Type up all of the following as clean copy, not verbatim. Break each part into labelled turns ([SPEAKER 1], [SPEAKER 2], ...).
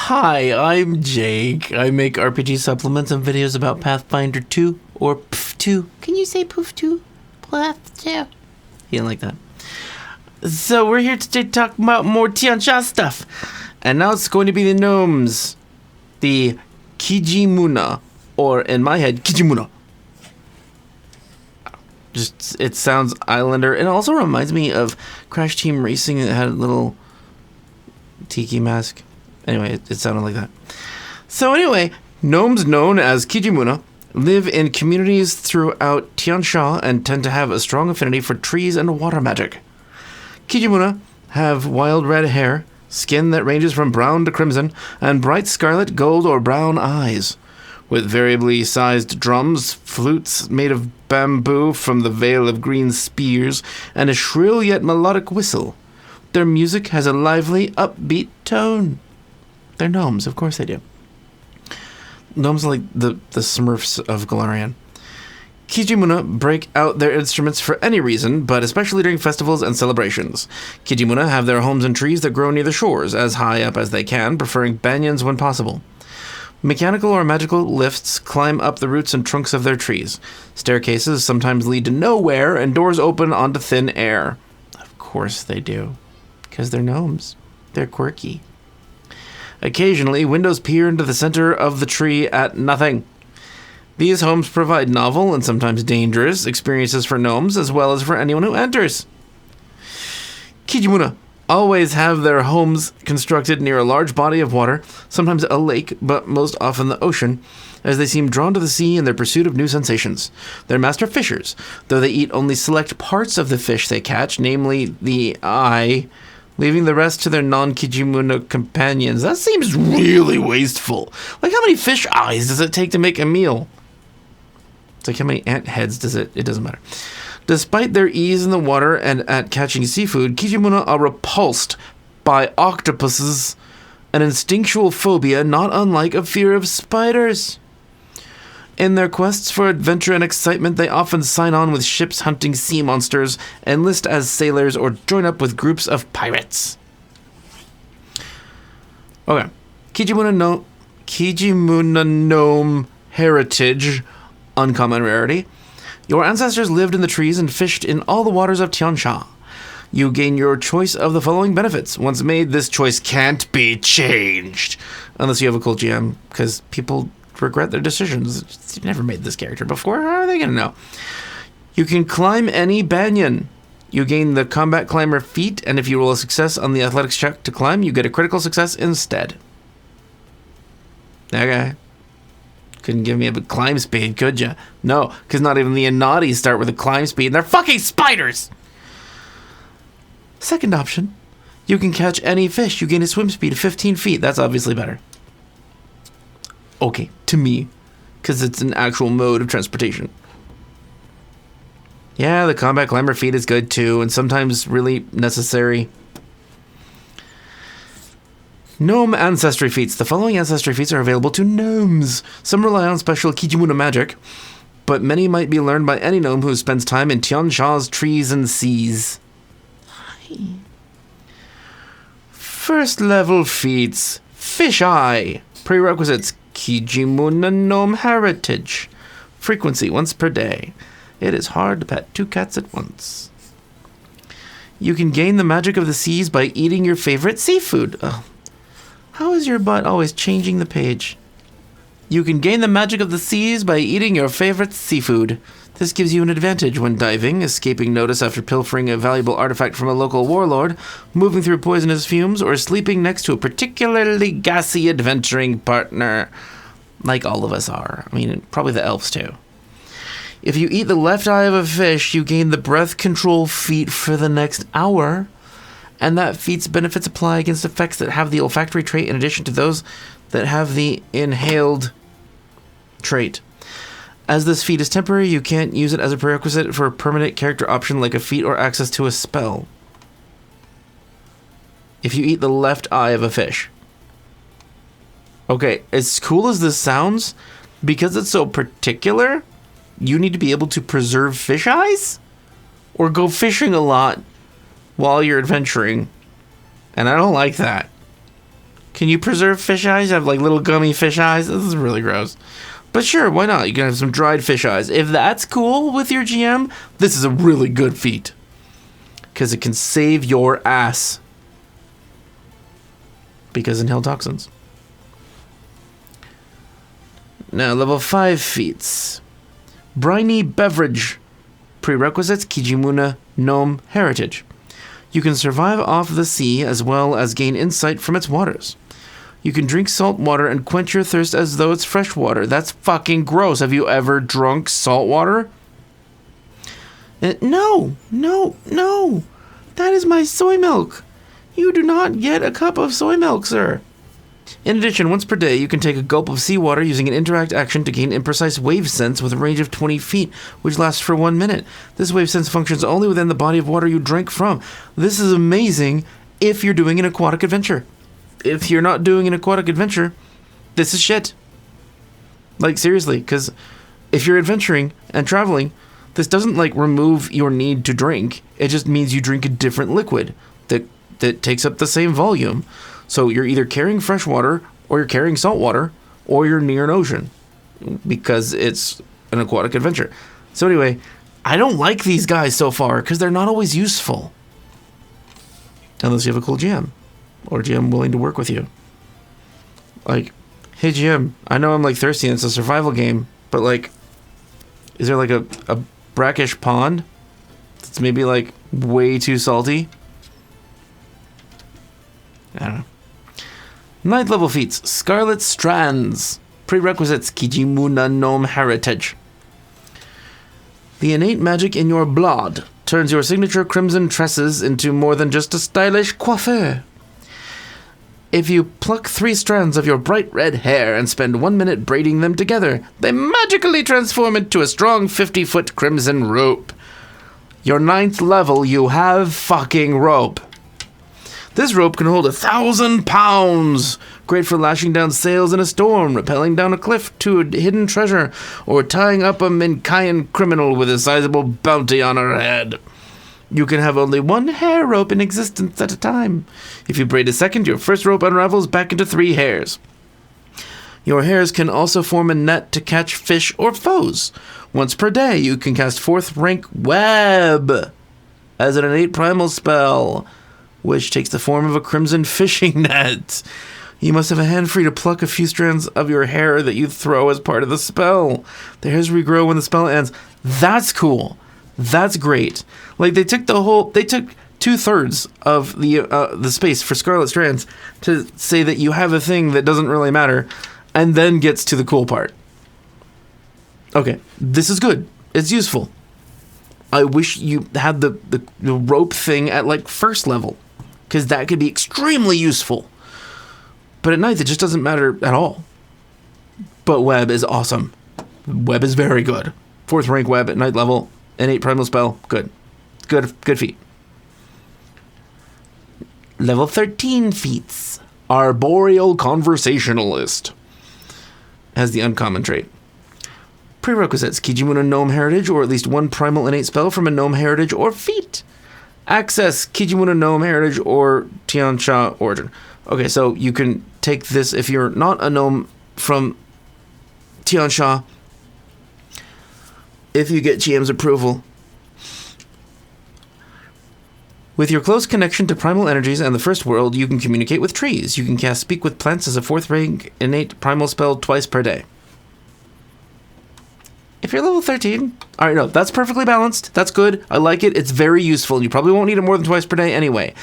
[SPEAKER 1] Hi, I'm Jake. I make RPG supplements and videos about Pathfinder 2 or PF2. Can you say PF2? PF2. You like that. So we're here today to talk about more Tian Xia stuff. And now it's going to be the gnomes. The Kijimuna, or in my head, Kijimuna. Just, it sounds Islander. It also reminds me of Crash Team Racing that had a little tiki mask. Anyway, it sounded like that. So anyway, gnomes known as Kijimuna live in communities throughout Tian Xia and tend to have a strong affinity for trees and water magic. Kijimuna have wild red hair, skin that ranges from brown to crimson, and bright scarlet, gold, or brown eyes. With variably sized drums, flutes made of bamboo from the veil of green spears, and a shrill yet melodic whistle. Their music has a lively, upbeat tone. They're gnomes, of course they do. Gnomes are like the Smurfs of Galarian. Kijimuna break out their instruments for any reason, but especially during festivals and celebrations. Kijimuna have their homes in trees that grow near the shores, as high up as they can, preferring banyans when possible. Mechanical or magical lifts climb up the roots and trunks of their trees. Staircases sometimes lead to nowhere, and doors open onto thin air. Of course they do, because they're gnomes. They're quirky. Occasionally, windows peer into the center of the tree at nothing. These homes provide novel and sometimes dangerous experiences for gnomes, as well as for anyone who enters. Kijimuna always have their homes constructed near a large body of water, sometimes a lake, but most often the ocean, as they seem drawn to the sea in their pursuit of new sensations. They're master fishers, though they eat only select parts of the fish they catch, namely the eye, leaving the rest to their non-Kijimuna companions. That seems really wasteful. Like, how many fish eyes does it take to make a meal? It's like, how many ant heads does it? It doesn't matter. Despite their ease in the water and at catching seafood, Kijimuna are repulsed by octopuses, an instinctual phobia not unlike a fear of spiders. In their quests for adventure and excitement, they often sign on with ships hunting sea monsters, enlist as sailors, or join up with groups of pirates. Okay. Kijimuna Gnome heritage, uncommon rarity. Your ancestors lived in the trees and fished in all the waters of Tian Xia. You gain your choice of the following benefits. Once made, this choice can't be changed. Unless you have a cool GM, because people regret their decisions. You've never made this character before. How are they going to know? You can climb any banyan. You gain the combat climber feat, and if you roll a success on the athletics check to climb, you get a critical success instead. Okay. Couldn't give me a climb speed, could you? No, because not even the Anati start with a climb speed, and they're fucking spiders! Second option. You can catch any fish. You gain a swim speed of 15 feet. That's obviously better. Okay, to me, because it's an actual mode of transportation. Yeah, the combat climber feat is good too, and sometimes really necessary. Gnome Ancestry Feats. The following Ancestry Feats are available to gnomes. Some rely on special Kijimuna magic, but many might be learned by any gnome who spends time in Tian Xia's trees and seas. First level feats. Fish Eye. Prerequisites. Kijimuna Gnome heritage. Frequency, once per day. It is hard to pet 2 cats at once. You can gain the magic of the seas by eating your favorite seafood. Oh, how is your butt always changing the page? You can gain the magic of the seas by eating your favorite seafood. This gives you an advantage when diving, escaping notice after pilfering a valuable artifact from a local warlord, moving through poisonous fumes, or sleeping next to a particularly gassy adventuring partner. Like all of us are. I mean, probably the elves too. If you eat the left eye of a fish, you gain the breath control feat for the next hour, and that feat's benefits apply against effects that have the olfactory trait in addition to those that have the inhaled trait. As this feat is temporary, you can't use it as a prerequisite for a permanent character option like a feat or access to a spell. If you eat the left eye of a fish. Okay, as cool as this sounds, because it's so particular, you need to be able to preserve fish eyes? Or go fishing a lot while you're adventuring. And I don't like that. Can you preserve fish eyes? Have like little gummy fish eyes? This is really gross. But sure, why not? You can have some dried fish eyes. If that's cool with your GM, this is a really good feat. Because it can save your ass. Because inhale toxins. Now, level 5 feats. Briny beverage. Prerequisites, Kijimuna Gnome heritage. You can survive off the sea as well as gain insight from its waters. You can drink salt water and quench your thirst as though it's fresh water. That's fucking gross. Have you ever drunk salt water? No. That is my soy milk. You do not get a cup of soy milk, sir. In addition, once per day, you can take a gulp of seawater using an interact action to gain imprecise wave sense with a range of 20 feet, which lasts for 1 minute. This wave sense functions only within the body of water you drink from. This is amazing if you're doing an aquatic adventure. If you're not doing an aquatic adventure, this is shit. Like, seriously, because if you're adventuring and traveling, this doesn't, like, remove your need to drink. It just means you drink a different liquid that takes up the same volume. So you're either carrying fresh water, or you're carrying salt water, or you're near an ocean, because it's an aquatic adventure. So anyway, I don't like these guys so far, because they're not always useful. Unless you have a cool GM, or a GM willing to work with you. Like, hey GM, I know I'm like thirsty and it's a survival game, but like, is there like a brackish pond that's maybe like way too salty? I don't know. 9th level feats. Scarlet Strands. Prerequisites. Kijimuna Gnome heritage. The innate magic in your blood turns your signature crimson tresses into more than just a stylish coiffure. If you pluck 3 strands of your bright red hair and spend 1 minute braiding them together, they magically transform into a strong 50-foot crimson rope. Your 9th level, you have fucking rope. This rope can hold 1,000 pounds. Great for lashing down sails in a storm, rappelling down a cliff to a hidden treasure, or tying up a Minkayan criminal with a sizable bounty on her head. You can have only 1 hair rope in existence at a time. If you braid a second, your first rope unravels back into 3 hairs. Your hairs can also form a net to catch fish or foes. Once per day, you can cast 4th rank Web as an innate primal spell, which takes the form of a crimson fishing net. You must have a hand free to pluck a few strands of your hair that you throw as part of the spell. The hairs regrow when the spell ends. That's cool. That's great. Like, they took 2/3 of the space for Scarlet Strands to say that you have a thing that doesn't really matter, and then gets to the cool part. Okay, this is good. It's useful. I wish you had the rope thing at, like, 1st level, because that could be extremely useful. But at night, it just doesn't matter at all. But Web is awesome. Web is very good. 4th rank Web at night level, innate primal spell, good. Good feat. Level 13 feats. Arboreal Conversationalist. Has the uncommon trait. Prerequisites. Kijimuna Gnome heritage, or at least 1 primal innate spell from a Gnome heritage or feat. Access Kijimuna Gnome heritage or Tian Xia origin. Okay, so you can take this if you're not a gnome from Tian Xia, if you get GM's approval. With your close connection to primal energies and the first world, you can communicate with trees. You can cast Speak with Plants as a 4th rank innate primal spell twice per day. If you're level 13, alright, no, that's perfectly balanced. That's good. I like it. It's very useful. You probably won't need it more than twice per day anyway.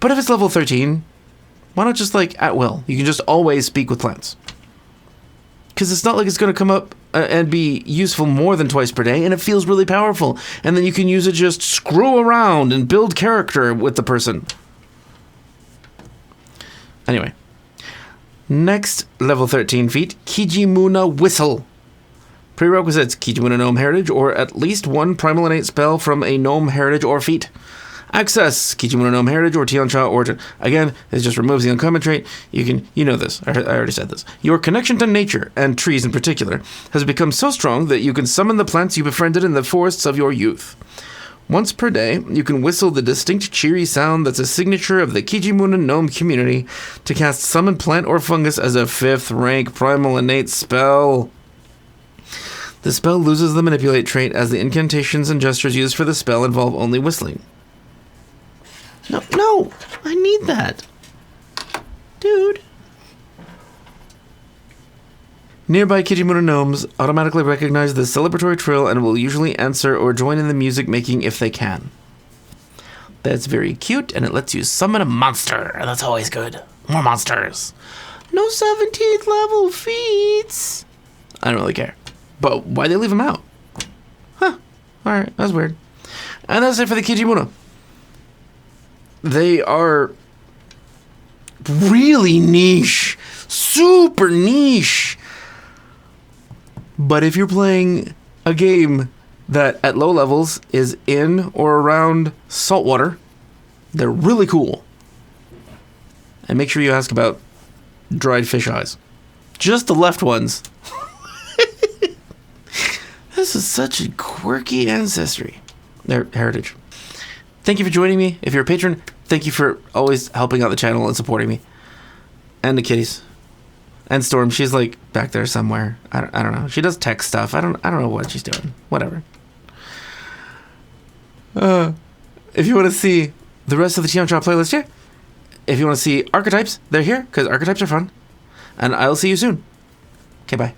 [SPEAKER 1] But if it's level 13, why not just, like, at will? You can just always speak with plants. Because it's not like it's going to come up and be useful more than twice per day, and it feels really powerful. And then you can use it to just screw around and build character with the person. Anyway. Next level 13 feat, Kijimuna Whistle. Prerequisites, Kijimuna Gnome heritage, or at least 1 primal innate spell from a Gnome heritage or feat. Access, Kijimuna Gnome heritage or Tian Xia origin. Again, it just removes the uncommon trait. You know this. I already said this. Your connection to nature, and trees in particular, has become so strong that you can summon the plants you befriended in the forests of your youth. Once per day, you can whistle the distinct cheery sound that's a signature of the Kijimuna Gnome community to cast Summon Plant or Fungus as a 5th rank Primal Innate spell. The spell loses the Manipulate trait as the incantations and gestures used for the spell involve only whistling. No, I need that. Dude. Nearby Kijimuna Gnomes automatically recognize the celebratory trill and will usually answer or join in the music making if they can. That's very cute, and it lets you summon a monster. That's always good. More monsters. No 17th level feats. I don't really care. But why they leave them out? Huh. Alright, that's weird. And that's it for the Kijimuna. They are really niche. Super niche. But if you're playing a game that at low levels is in or around saltwater, they're really cool. And make sure you ask about dried fish eyes. Just the left ones. This is such a quirky ancestry. Their heritage. Thank you for joining me. If you're a patron, thank you for always helping out the channel and supporting me. And the kitties. And Storm, she's like back there somewhere. I don't know. She does tech stuff. I don't know what she's doing. Whatever. If you want to see the rest of the Tian Xia playlist here, if you want to see archetypes, they're here because archetypes are fun. And I'll see you soon. Okay, bye.